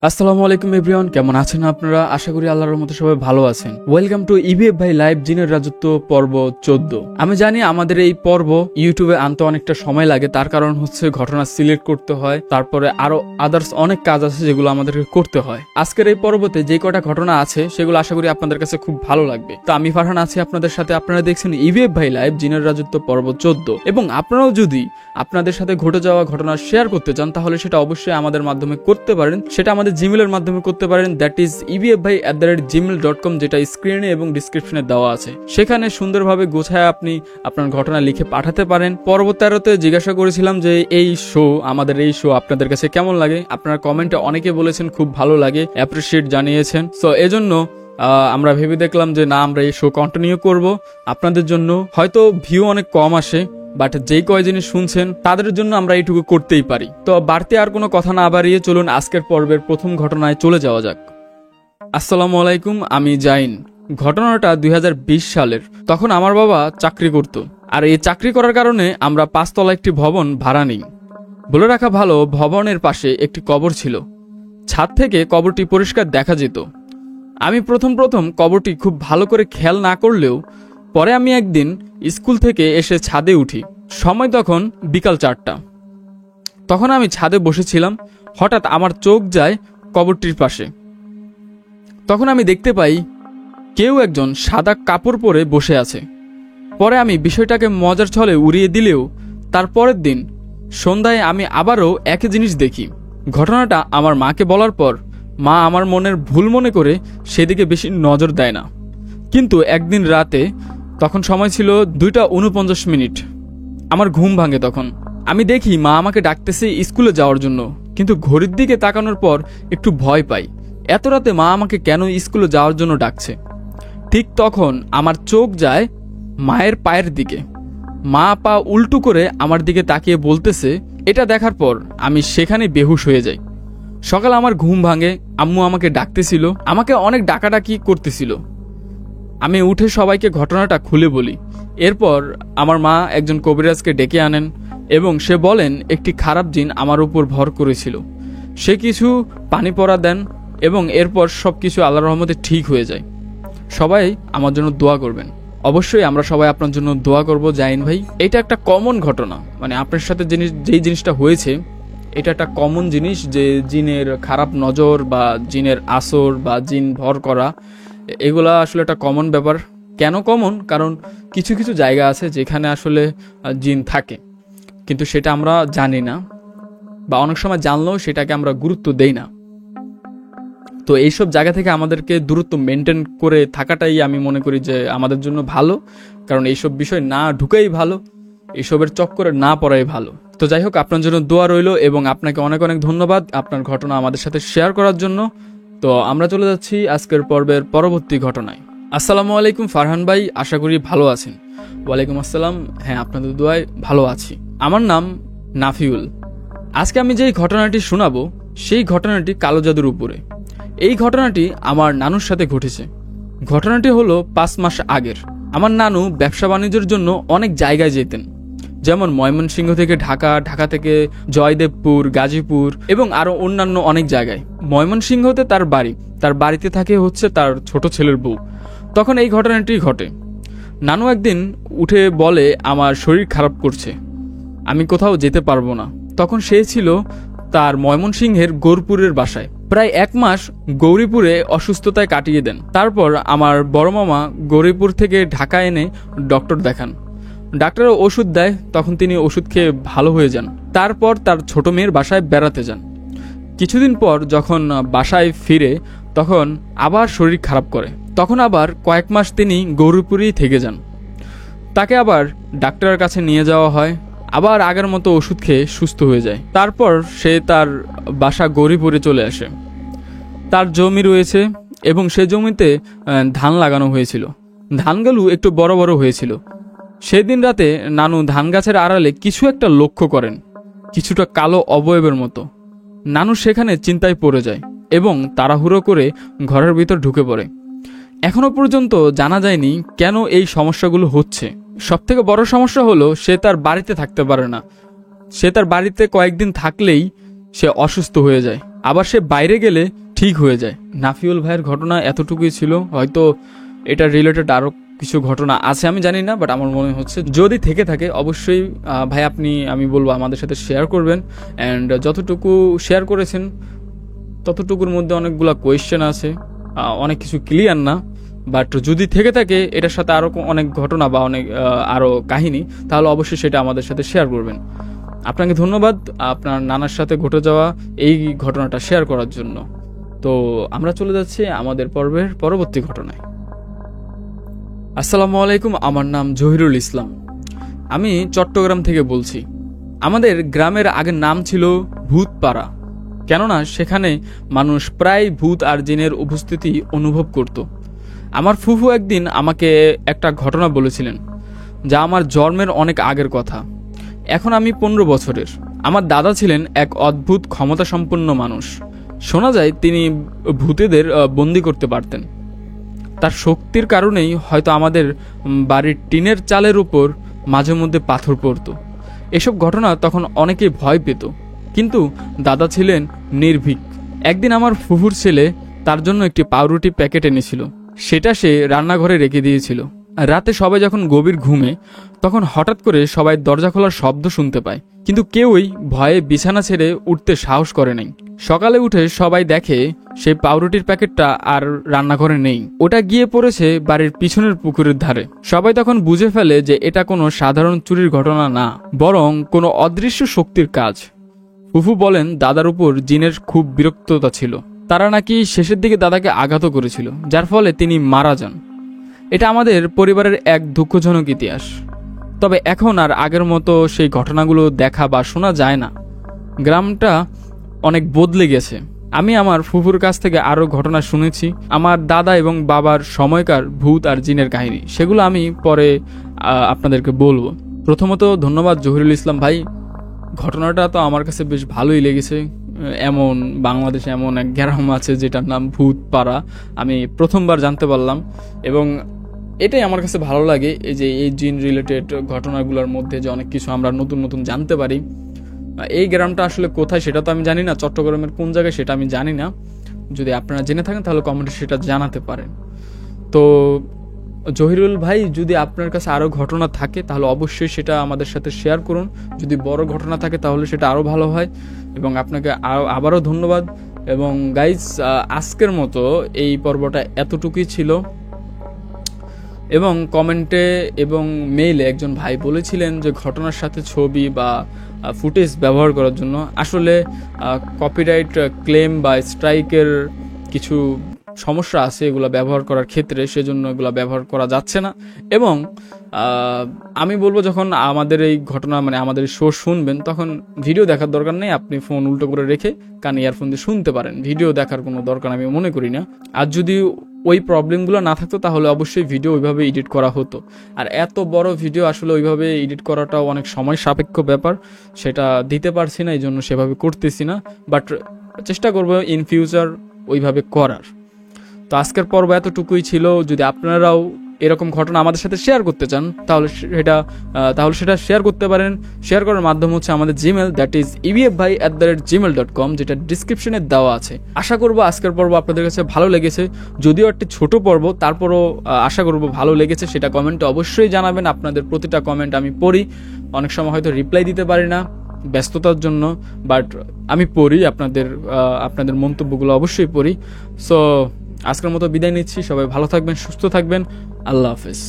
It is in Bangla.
আসসালামু আলাইকুম এভরিওয়ান, কেমন আছেন আপনারা? আশা করি আল্লাহর রহমতে সবাই ভালো আছেন। ওয়েলকাম টু ইবিএফ ভাই লাইভ জিনের রাজত্ব পর্ব 14। আমি জানি আমাদের এই পর্ব ইউটিউবে আনতে অনেকটা সময় লাগে, তার কারণ হচ্ছে ঘটনা সিলেক্ট করতে হয়, তারপরে আরো আদার্স অনেক কাজ আছে যেগুলো আমাদেরকে করতে হয়। আজকের এই পর্বতে যে কটা ঘটনা আছে সেগুলো আশা করি আপনাদের কাছে খুব ভালো লাগবে। তো আমি ফারহান আছি আপনাদের সাথে। আপনারা দেখছেন ইবিএফ ভাই লাইভ জিনের রাজত্ব পর্ব 14 এবং আপনারাও যদি আপনাদের সাথে ঘটে যাওয়া ঘটনা শেয়ার করতে চান তাহলে সেটা অবশ্যই আমাদের মাধ্যমে করতে পারেন। সেটা আমাদের জিমেলের মাধ্যমে করতে পারেন, দ্যাট ইজ ebfbhai@gmail.com, যেটা স্ক্রিনে এবং ডিসক্রিপশনে দেওয়া আছে। সেখানে সুন্দরভাবে গোছায় আপনি আপনার ঘটনা লিখে পাঠাতে পারেন। পর্ব 13তে জিজ্ঞাসা করেছিলাম যে আমাদের এই শো আপনাদের কাছে কেমন লাগে। আপনারা কমেন্টে অনেকে বলেছেন খুব ভালো লাগে, অ্যাপ্রিশিয়েট জানিয়েছেন। সো এজন্য আমরা ভেবে দেখলাম যে না, আমরা এই শো কন্টিনিউ করব আপনাদের জন্য। হয়তো ভিউ অনেক কম আসে, বাট যেই কয় জিনিস শুনছেন তাদের জন্য আমরা এইটুকু করতেই পারি। তো বাড়তি আর কোনো কথা না বাড়িয়ে চলুন আজকের পর্বের প্রথম ঘটনায় চলে যাওয়া যাক। আসসালামু আলাইকুম, আমি জাইন। ঘটনাটা 2020 সালের। তখন আমার বাবা চাকরি করত, আর এই চাকরি করার কারণে আমরা 5 তলা একটি ভবন ভাড়া নিই। বলে রাখা ভালো, ভবনের পাশে একটি কবর ছিল। ছাদ থেকে কবরটি পরিষ্কার দেখা যেত। আমি প্রথম কবরটি খুব ভালো করে খেয়াল না করলেও পরে আমি একদিন স্কুল থেকে এসে ছাদে উঠি। সময় তখন বিকাল 4টা। তখন আমি ছাদে বসেছিলাম। হঠাৎ আমার চোখ যায় কবরটির পাশে। তখন আমি দেখতে পাই কেউ একজন সাদা কাপড় পরে বসে আছে। পরে আমি বিষয়টাকে মজার ছলে উড়িয়ে দিলেও তার পরের দিন সন্ধ্যায় আমি আবারও একই জিনিস দেখি। ঘটনাটা আমার মাকে বলার পর মা আমার মনের ভুল মনে করে সেদিকে বেশি নজর দেয় না। কিন্তু একদিন রাতে, তখন সময় ছিল 2:49, আমার ঘুম ভাঙে। তখন আমি দেখি মা আমাকে ডাকতেছে স্কুলে যাওয়ার জন্য, কিন্তু ঘড়ির দিকে তাকানোর পর একটু ভয় পাই। এত রাতে মা আমাকে কেন স্কুলে যাওয়ার জন্য ডাকছে? ঠিক তখন আমার চোখ যায় মায়ের পায়ের দিকে। মা পা উল্টো করে আমার দিকে তাকিয়ে বলতেছে। এটা দেখার পর আমি সেখানে বেহুশ হয়ে যাই। সকালে আমার ঘুম ভাঙে, আম্মু আমাকে ডাকতেছিল, আমাকে অনেক ডাকাডাকি করতেছিল। আমি উঠে সবাইকে ঘটনাটা খুলে বলি। এরপর আমার মা একজন কবিরাজকে ডেকে আনেন এবং সে বলেন একটি খারাপ জিন আমার উপর ভর করেছিল। সে কিছু পানি পড়া দেন এবং এরপর সবকিছু আল্লাহর রহমতে ঠিক হয়ে যায়। সবাই আমার জন্য দোয়া করবেন। অবশ্যই আমরা সবাই আপনার জন্য দোয়া করব জাইন ভাই। এটা একটা কমন ঘটনা, মানে আপনার সাথে যেই জিনিসটা হয়েছে এটা একটা কমন জিনিস, যে জিনের খারাপ নজর বা জিনের আসর বা জিন ভর করা, এগুলা আসলে একটা কমন ব্যাপার। কেন কমন? কারণ কিছু কিছু জায়গা আছে যেখানে আসলে জিন থাকে, কিন্তু সেটা আমরা জানি না, বা অনেক সময় জানলেও সেটাকে আমরা গুরুত্ব দেই না। তো এইসব জায়গা থেকে আমাদেরকে দূরত্ব মেনটেন করে থাকাটাই আমি মনে করি যে আমাদের জন্য ভালো, কারণ এইসব বিষয় না ঢুকাই ভালো, এইসবের চক্করে না পড়াই ভালো। তো যাই হোক, আপনার জন্য দোয়া রইল এবং আপনাকে অনেক অনেক ধন্যবাদ আপনার ঘটনা আমাদের সাথে শেয়ার করার জন্য। তো আমরা চলে যাচ্ছি আজকের পর্বের পরবর্তী ঘটনায়। আসসালামু আলাইকুম ফারহান ভাই, আশা করি ভালো আছেন। ওয়ালাইকুম আসসালাম, হ্যাঁ আপনাদের দোয়ায় ভালো আছি। আমার নাম নাফিউল। আজকে আমি যেই ঘটনাটি শোনাবো সেই ঘটনাটি কালো জাদুর উপরে। এই ঘটনাটি আমার নানুর সাথে ঘটেছে। ঘটনাটি হলো 5 মাস আগের। আমার নানু ব্যবসা বাণিজ্যের জন্য অনেক জায়গায় যেতেন, যেমন ময়মনসিংহ থেকে ঢাকা, ঢাকা থেকে জয়দেবপুর, গাজীপুর এবং আরো অন্যান্য অনেক জায়গায়। ময়মনসিংহতে তার বাড়ি, তার বাড়িতে থাকে হচ্ছে তার ছোট ছেলের বউ। তখন এই ঘটনাটি ঘটে। নানু একদিন উঠে বলে আমার শরীর খারাপ করছে, আমি কোথাও যেতে পারবো না। তখন সে ছিল তার ময়মনসিংহের গৌরপুরের বাসায়। প্রায় 1 মাস গৌরীপুরে অসুস্থতায় কাটিয়ে দেন। তারপর আমার বড় মামা গৌরীপুর থেকে ঢাকা এনে ডক্টর দেখান। ডাক্তারও ওষুধ দেয়, তখন তিনি ওষুধ খেয়ে ভালো হয়ে যান। তারপর তার ছোট মেয়ের বাসায় বেড়াতে যান। কিছুদিন পর যখন বাসায় ফিরে তখন আবার শরীর খারাপ করে। তখন আবার কয়েক মাস তিনি গৌরীপুরেই থেকে যান। তাকে আবার ডাক্তারের কাছে নিয়ে যাওয়া হয়, আবার আগের মতো ওষুধ খেয়ে সুস্থ হয়ে যায়। তারপর সে তার বাসা গৌরীপুরে চলে আসে। তার জমি রয়েছে এবং সে জমিতে ধান লাগানো হয়েছিল। ধানগুলো একটু বড় বড় হয়েছিল। সেদিন রাতে নানু ধান গাছের আড়ালে কিছু একটা লক্ষ্য করেন, কিছুটা কালো অবয়বের মতো। নানু সেখানে চিন্তায় পড়ে যায় এবং তাড়াহুড়ো করে ঘরের ভিতর ঢুকে পড়ে। এখনো পর্যন্ত জানা যায়নি কেন এই সমস্যাগুলো হচ্ছে। সবথেকে বড় সমস্যা হলো সে তার বাড়িতে থাকতে পারে না। সে তার বাড়িতে কয়েকদিন থাকলেই সে অসুস্থ হয়ে যায়, আবার সে বাইরে গেলে ঠিক হয়ে যায়। নাফিউল ভাইয়ের ঘটনা এতটুকুই ছিল, হয়তো এটা রিলেটেড আরও কিছু ঘটনা আছে আমি জানি না, বাট আমার মনে হচ্ছে যদি থেকে থাকে অবশ্যই ভাই আমি বলবো আমাদের সাথে শেয়ার করবেন। অ্যান্ড যতটুকু শেয়ার করেছেন ততটুকুর মধ্যে অনেকগুলো কোয়েশ্চেন আছে, অনেক কিছু ক্লিয়ার না, বাট যদি থেকে থাকে এটার সাথে আরও অনেক ঘটনা বা অনেক আরও কাহিনী, তাহলে অবশ্যই সেটা আমাদের সাথে শেয়ার করবেন। আপনাকে ধন্যবাদ আপনার নানার সাথে ঘটে যাওয়া এই ঘটনাটা শেয়ার করার জন্য। তো আমরা চলে যাচ্ছি আমাদের পর্বের পরবর্তী ঘটনায়। আসসালামু আলাইকুম, আমার নাম জহিরুল ইসলাম, আমি চট্টগ্রাম থেকে বলছি। আমাদের গ্রামের আগের নাম ছিল ভূতপাড়া, কেননা সেখানে মানুষ প্রায় ভূত আর জিনের উপস্থিতি অনুভব করত। আমার ফুফু একদিন আমাকে একটা ঘটনা বলেছিলেন, যা আমার জন্মের অনেক আগের কথা। এখন আমি 15 বছরের। আমার দাদা ছিলেন এক অদ্ভুত ক্ষমতাসম্পন্ন মানুষ। শোনা যায় তিনি ভূতেদের বন্দি করতে পারতেন। তার শক্তির কারণেই হয়তো আমাদের বাড়ির টিনের চালের উপর মাঝে মধ্যে পাথর পড়ত। এসব ঘটনা তখন অনেকেই ভয় পেত, কিন্তু দাদা ছিলেন নির্ভীক। একদিন আমার ফুফুর ছেলে তার জন্য একটি পাউরুটি প্যাকেট এনেছিল, সেটা সে রান্নাঘরে রেখে দিয়েছিল। রাতে সবাই যখন গভীর ঘুমে, তখন হঠাৎ করে সবাই দরজা খোলার শব্দ শুনতে পায়, কিন্তু কেউই ভয়ে বিছানা ছেড়ে উঠতে সাহস করে নাই। সকালে উঠে সবাই দেখে সেই পাউরুটির প্যাকেটটা আর রান্নাঘরে নেই, ওটা গিয়ে পড়েছে বাড়ির পিছনের পুকুরের ধারে। সবাই তখন বুঝে ফেলে যে এটা কোনো সাধারণ চুরির ঘটনা না, বরং কোনো অদৃশ্য শক্তির কাজ। ফুফু বলেন দাদার উপর জিনের খুব বিরক্ততা ছিল, তারা নাকি শেষের দিকে দাদাকে আঘাতও করেছিল, যার ফলে তিনি মারা যান। এটা আমাদের পরিবারের এক দুঃখজনক ইতিহাস। তবে এখন আর আগের মতো সেই ঘটনাগুলো দেখা বা শোনা যায় না। গ্রামটা অনেক বদলে গেছে। আমি আমার ফুফুর কাছ থেকে আরও ঘটনা শুনেছি, আমার দাদা এবং বাবার সময়কার ভূত আর জিনের কাহিনী, সেগুলো আমি পরে আপনাদেরকে বলবো। প্রথমত ধন্যবাদ জহিরুল ইসলাম ভাই, ঘটনাটা তো আমার কাছে বেশ ভালোই লেগেছে। এমন বাংলাদেশে এমন এক গ্রাম আছে যেটার নাম ভূতপাড়া, আমি প্রথমবার জানতে পারলাম, এবং এটাই আমার কাছে ভালো লাগে, এই যে এই জিন রিলেটেড ঘটনাগুলোর মধ্যে যে অনেক কিছু আমরা নতুন নতুন জানতে পারি। এই গ্রামটা আসলে কোথায় সেটা তো আমি জানি না, চট্টগ্রামের কোন জায়গায় সেটা আমি জানি না। যদি আপনারা জেনে থাকেন তাহলে কমেন্টে সেটা জানাতে পারেন। তো জহিরুল ভাই, যদি আপনার কাছে আরও ঘটনা থাকে তাহলে অবশ্যই সেটা আমাদের সাথে শেয়ার করুন। যদি বড় ঘটনা থাকে তাহলে সেটা আরও ভালো হয়। এবং আপনাকে আবারও ধন্যবাদ। এবং গাইজ, আজকের মতো এই পর্বটা এতটুকুই ছিল। এবং কমেন্টে এবং মেইলে একজন ভাই বলেছিলেন যে ঘটনার সাথে ছবি বা ফুটেজ ব্যবহার করার জন্য। আসলে কপিরাইট ক্লেম বা স্ট্রাইকের কিছু সমস্যা আছে এগুলো ব্যবহার করার ক্ষেত্রে, সেজন্য এগুলো ব্যবহার করা যাচ্ছে না। এবং আমি বলবো যখন আমাদের এই ঘটনা আমাদের শো শুনবেন, তখন ভিডিও দেখার দরকার নেই, আপনি ফোন উল্টো করে রেখে কানে ইয়ারফোন দিয়ে শুনতে পারেন। ভিডিও দেখার কোনো দরকার আমি মনে করি না। আর যদি ওই প্রবলেমগুলো না থাকতো তাহলে অবশ্যই ভিডিও ওইভাবে এডিট করা হতো। আর এত বড় ভিডিও আসলে ওইভাবে এডিট করাটাও অনেক সময় সাপেক্ষ ব্যাপার, সেটা দিতে পারছি না, এই জন্য সেভাবে করতেছি না। বাট চেষ্টা করবো ইন ফিউচার ওইভাবে করার। তো আজকের পর্ব এতটুকুই ছিল। যদি আপনারাও এরকম ঘটনা আমাদের সাথে শেয়ার করতে চান তাহলে সেটা শেয়ার করতে পারেন। শেয়ার করার মাধ্যম হচ্ছে আমাদের জিমেল, দ্যাট ইজ ebfbhai@gmail.com, যেটা ডিসক্রিপশনে দেওয়া আছে। আশা করবো আজকের পর্ব আপনাদের কাছে ভালো লেগেছে, যদিও একটি ছোট পর্ব, তারপরও আশা করবো ভালো লেগেছে। সেটা কমেন্টে অবশ্যই জানাবেন। আপনাদের প্রতিটা কমেন্ট আমি পড়ি, অনেক সময় হয়তো রিপ্লাই দিতে পারি না ব্যস্ততার জন্য, বাট আমি পড়ি, আপনাদের মন্তব্যগুলো অবশ্যই পড়ি। সো আজকের মতো বিদায় নিচ্ছি। সবাই ভালো থাকবেন, সুস্থ থাকবেন। আল্লাহ হাফেজ।